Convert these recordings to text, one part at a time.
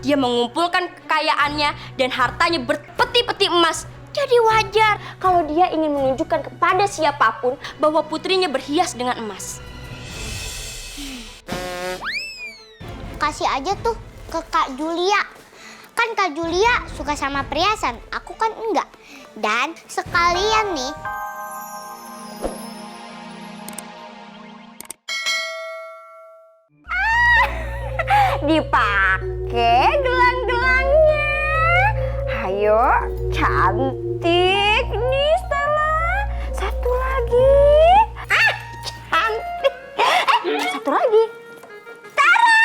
Dia mengumpulkan kekayaannya dan hartanya berpeti-peti emas. Jadi wajar kalau dia ingin menunjukkan kepada siapapun bahwa putrinya berhias dengan emas. Kasih aja tuh ke Kak Julia. Kan Kak Julia suka sama perhiasan, aku kan enggak. Dan sekalian nih, Dipakai gelang-gelangnya. Ayo, cantik nih Stella. Satu lagi. Cantik. Satu lagi. Tara!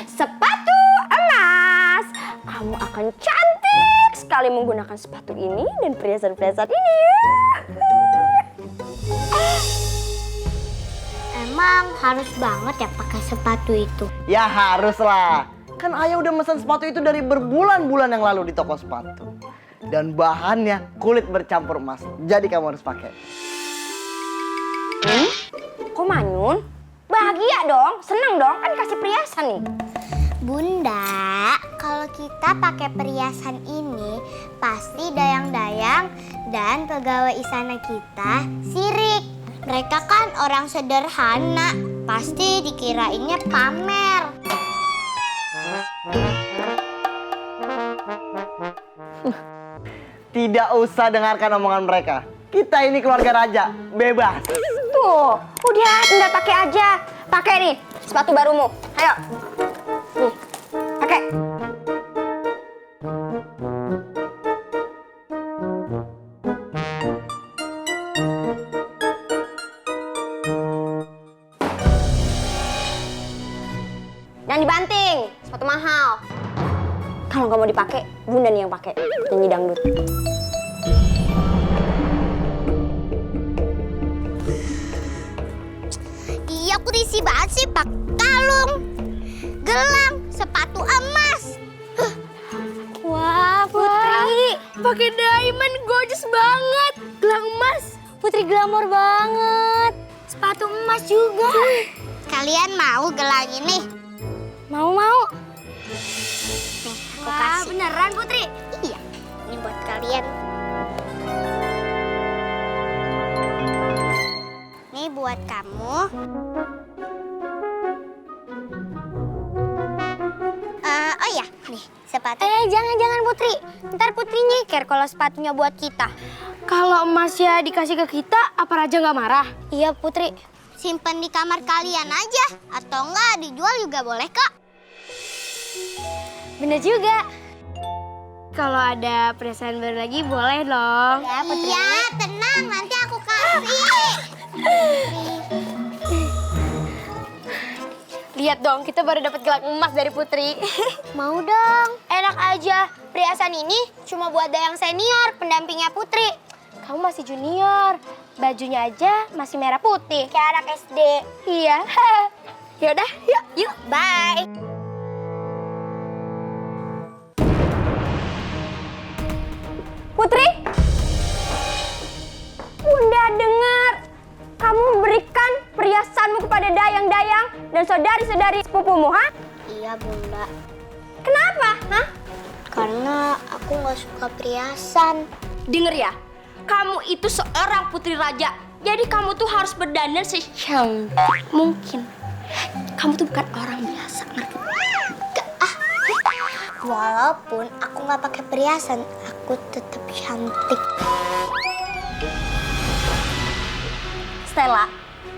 Sepatu emas. Kamu akan cantik sekali menggunakan sepatu ini dan perhiasan-perhiasan ini. emang harus banget ya pakai sepatu itu? Ya harus lah. Kan ayah udah mesen sepatu itu dari berbulan-bulan yang lalu di toko sepatu. Dan bahannya kulit bercampur emas. Jadi kamu harus pakai. Kok manyun? Bahagia dong, seneng dong, kan kasih perhiasan nih. Bunda, kalau kita pakai perhiasan ini pasti dayang-dayang dan pegawai istana kita sirik. Mereka kan orang sederhana, pasti dikirainnya pamer. Tidak usah dengarkan omongan mereka. Kita ini keluarga raja, bebas. Tuh, udah tinggal pakai aja. Pakai nih sepatu barumu. Ayo. Nih, pakai. Jangan dibanting, sepatu mahal. Kalau nggak mau dipakai, Bunda nih yang pakai. Nyanyi dangdut. Iya, aku risih banget sih pak kalung, gelang, sepatu emas. Wah, Putri, pakai diamond gorgeous banget. Gelang emas, Putri glamor banget. Sepatu emas juga. Kalian mau gelang ini? Mau. Nih, aku Wah, kasih. beneran Putri? Iya, ini buat kalian. Nih buat kamu. Oh ya, nih sepatu. Jangan Putri. Ntar Putri nyeker kalau sepatunya buat kita. Kalau emasnya dikasih ke kita, apa Raja nggak marah? Iya Putri. Simpen di kamar kalian aja. Atau enggak dijual juga boleh kok. Bener juga. Kalau ada perhiasan baru lagi boleh dong. Ya, iya, tenang. Nanti aku kasih. Lihat dong, kita baru dapat gelang emas dari Putri. Mau dong. Enak aja. Perhiasan ini cuma buat Dayang senior, pendampingnya Putri. Kamu masih junior. Bajunya aja masih merah putih. Kayak anak SD. Iya. Yaudah, yuk. Bye. Putri, Bunda dengar kamu berikan perhiasanmu kepada dayang-dayang dan saudari-saudari sepupumu, ha? Iya, Bunda. Kenapa, ha? Karena aku nggak suka perhiasan. Dengar ya, kamu itu seorang putri raja. Jadi kamu tuh harus berdandan secantik mungkin. Kamu tuh bukan orang biasa, ngerti? Walaupun aku nggak pakai perhiasan, aku tetap cantik. Stella,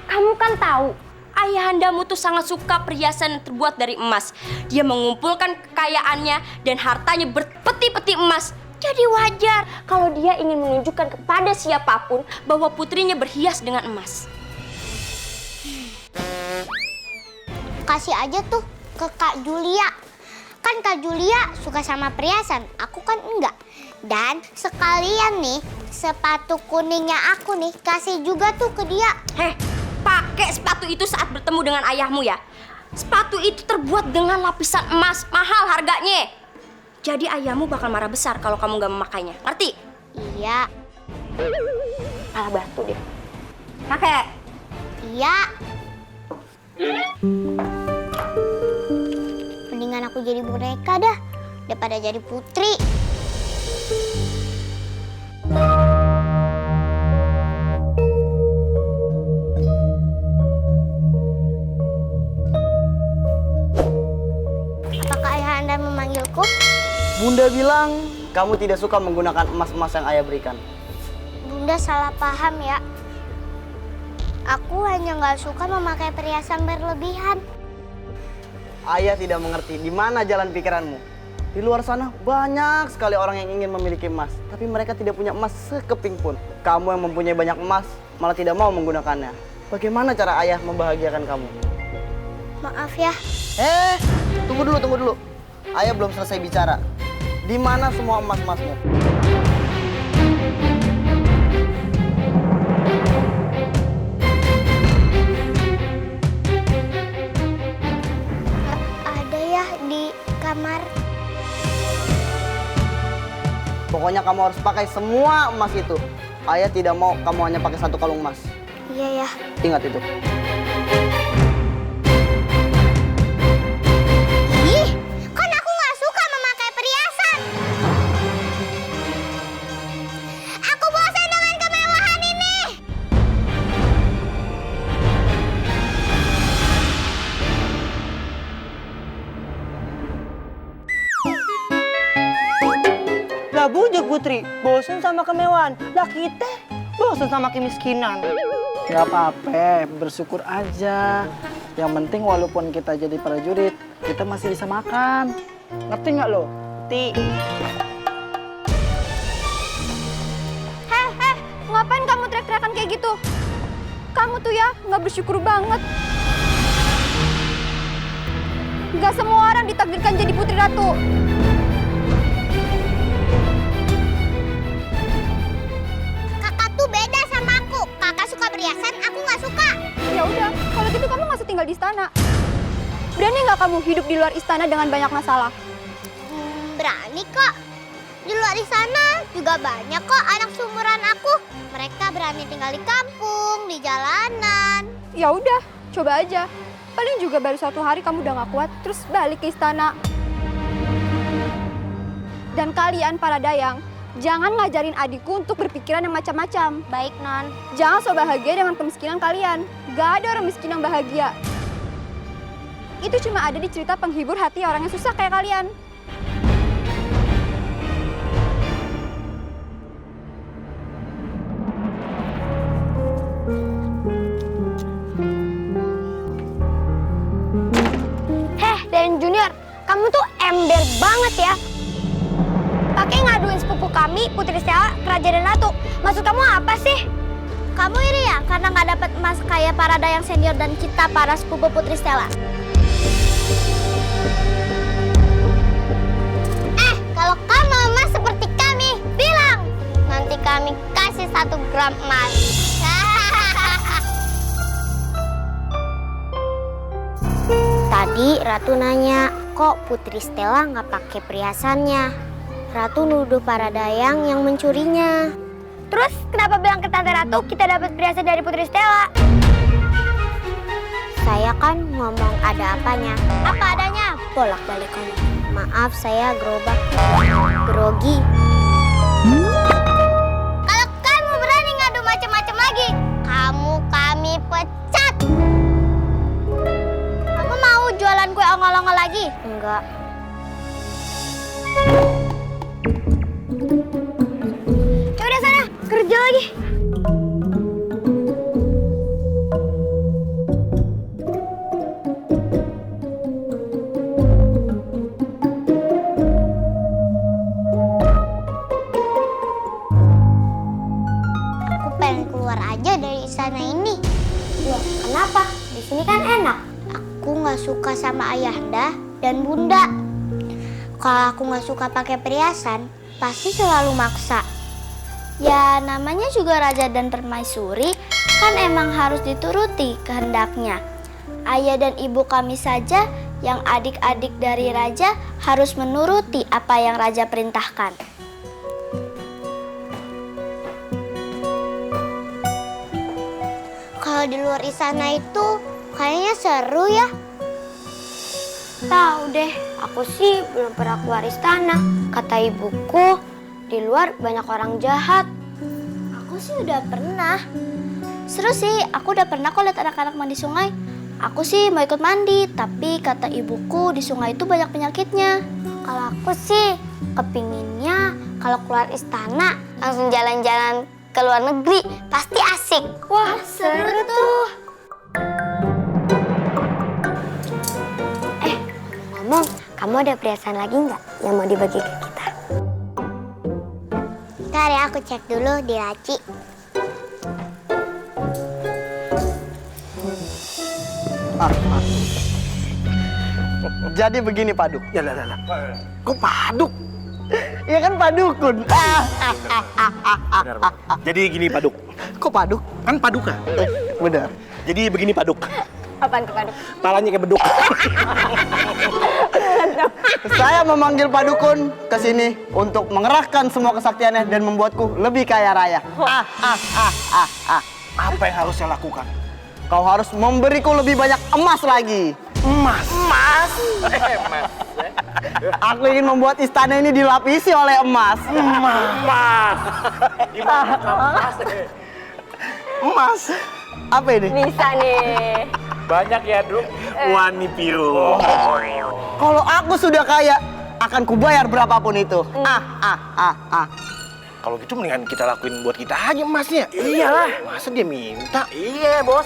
kamu kan tahu ayahandamu tuh sangat suka perhiasan yang terbuat dari emas. Dia mengumpulkan kekayaannya dan hartanya berpeti-peti emas. Jadi wajar kalau dia ingin menunjukkan kepada siapapun bahwa putrinya berhias dengan emas. Kasih aja tuh ke Kak Julia. Kan Kak Julia suka sama perhiasan, aku kan enggak. Dan sekalian nih, sepatu kuningnya aku nih, kasih juga tuh ke dia. Pakai sepatu itu saat bertemu dengan ayahmu ya. Sepatu itu terbuat dengan lapisan emas, mahal harganya. Jadi ayahmu bakal marah besar kalau kamu gak memakainya, ngerti? Iya. Malah batu deh. Pakai. Iya. Mendingan aku jadi boneka dah daripada jadi putri. Apakah ayah Anda memanggilku? Bunda bilang kamu tidak suka menggunakan emas-emas yang ayah berikan. Bunda salah paham ya. Aku hanya nggak suka memakai perhiasan berlebihan. Ayah tidak mengerti di mana jalan pikiranmu. Di luar sana banyak sekali orang yang ingin memiliki emas, tapi mereka tidak punya emas sekeping pun. Kamu yang mempunyai banyak emas malah tidak mau menggunakannya. Bagaimana cara ayah membahagiakan kamu? Maaf ya. Tunggu dulu. Ayah belum selesai bicara. Di mana semua emas-emasmu? Ada ya di kamar. Pokoknya kamu harus pakai semua emas itu. Ayah tidak mau kamu hanya pakai satu kalung emas. Iya ya. Ingat itu. Ih, kan aku nggak suka memakai perhiasan. Aku bosan dengan kemewahan ini. Lah bujuk Putri, bosan sama kemewahan. Lah kita bosan sama kemiskinan. Gak apa-apa, bersyukur aja. Yang penting walaupun kita jadi prajurit, kita masih bisa makan. Ngerti nggak lo? Ti, Heh, ngapain kamu teriak-teriakan kayak gitu? Kamu tuh ya nggak bersyukur banget. Nggak semua orang ditakdirkan jadi putri ratu. Kakak tuh beda sama aku. Kakak suka perhiasan, aku nggak suka. Ya udah, kalau gitu kamu nggak usah tinggal di istana. Berani nggak kamu hidup di luar istana dengan banyak masalah? Berani kok. Di luar di sana juga banyak kok anak seumuran aku. Mereka berani tinggal di kampung, di jalanan. Ya udah, coba aja. Paling juga baru 1 hari kamu udah nggak kuat, terus balik ke istana. Dan kalian para dayang, jangan ngajarin adikku untuk berpikiran yang macam-macam. Baik, Non. Jangan so bahagia dengan kemiskinan kalian. Gak ada orang miskin yang bahagia. Itu cuma ada di cerita penghibur hati orang yang susah kayak kalian. Dan Junior, kamu tuh ember banget ya. Pakai ngaduin sepupu kami, Putri Stella, ke Raja dan Ratu. Maksud kamu apa sih? Kamu iri ya karena nggak dapat emas kayak para dayang senior dan kita para sepupu Putri Stella. Kalau kamu emas seperti kami, bilang. Nanti kami kasih 1 gram emas. Tadi Ratu nanya, kok Putri Stella nggak pakai perhiasannya? Ratu nuduh para dayang yang mencurinya. Terus kenapa bilang ke Tante Ratu kita dapat perhiasan dari Putri Stella? Saya kan ngomong ada apanya. Apa adanya? Bolak-balik ngomong. Maaf, saya grogi. Kalau kamu berani ngadu macam-macam lagi, kami pecat. Kamu mau jualan kue ongol-ongol lagi? Enggak. Ya udah sana, kerja lagi. Aku pengen keluar aja dari istana ini. Loh, kenapa? Di sini kan enak. Aku nggak suka sama ayahanda dan bunda. Kalau aku nggak suka pakai perhiasan, pasti selalu maksa. Ya namanya juga raja dan permaisuri, kan emang harus dituruti kehendaknya. Ayah dan ibu kami saja yang adik-adik dari raja harus menuruti apa yang raja perintahkan. Kalau di luar istana itu kayaknya seru ya. Tahu deh, aku sih belum pernah keluar istana. Kata ibuku, di luar banyak orang jahat. Aku sih udah pernah. Seru sih, aku udah pernah kok lihat anak-anak mandi sungai. Aku sih mau ikut mandi, tapi kata ibuku di sungai itu banyak penyakitnya. Kalau aku sih kepinginnya kalau keluar istana langsung jalan-jalan ke luar negeri, pasti asik. Wah, seru tuh. Ngomong, kamu ada perhiasan lagi nggak yang mau dibagi ke kita? Ntar ya, aku cek dulu di laci. Jadi begini Paduk. Ya lah. Kok Paduk? Iya kan Padukun. Benar, Pak. Jadi gini Paduk, Kok Paduk? kan Paduka. Benar. Jadi begini Paduk, Apaan tuh Paduk? palanya kayak beduk. Saya memanggil Padukun ke sini untuk mengerahkan semua kesaktiannya dan membuatku lebih kaya raya. Apa yang harus saya lakukan? Kau harus memberiku lebih banyak emas lagi. Emas. Aku ingin membuat istana ini dilapisi oleh emas. Emas. Emas. Apa ini? Bisa nih. Banyak ya, Duk. Wani Piro. Kalau aku sudah kaya, akan kubayar berapapun itu. Kalau gitu mendingan kita lakuin buat kita aja emasnya. Iyalah. Masa dia minta? Iya, Bos.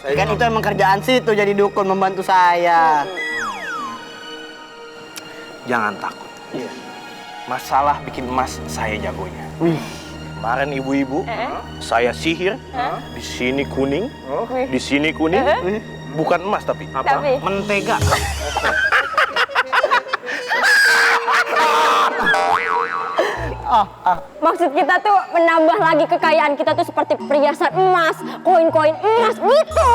Kan itu emang kerjaan situ jadi dukun membantu saya. Jangan takut. Masalah bikin emas saya jagonya. Kemarin ibu-ibu, saya sihir. Di sini kuning, di sini kuning. Bukan emas tapi Tapi? mentega. Maksud kita tuh menambah lagi kekayaan kita tuh seperti perhiasan emas, koin-koin emas gitu.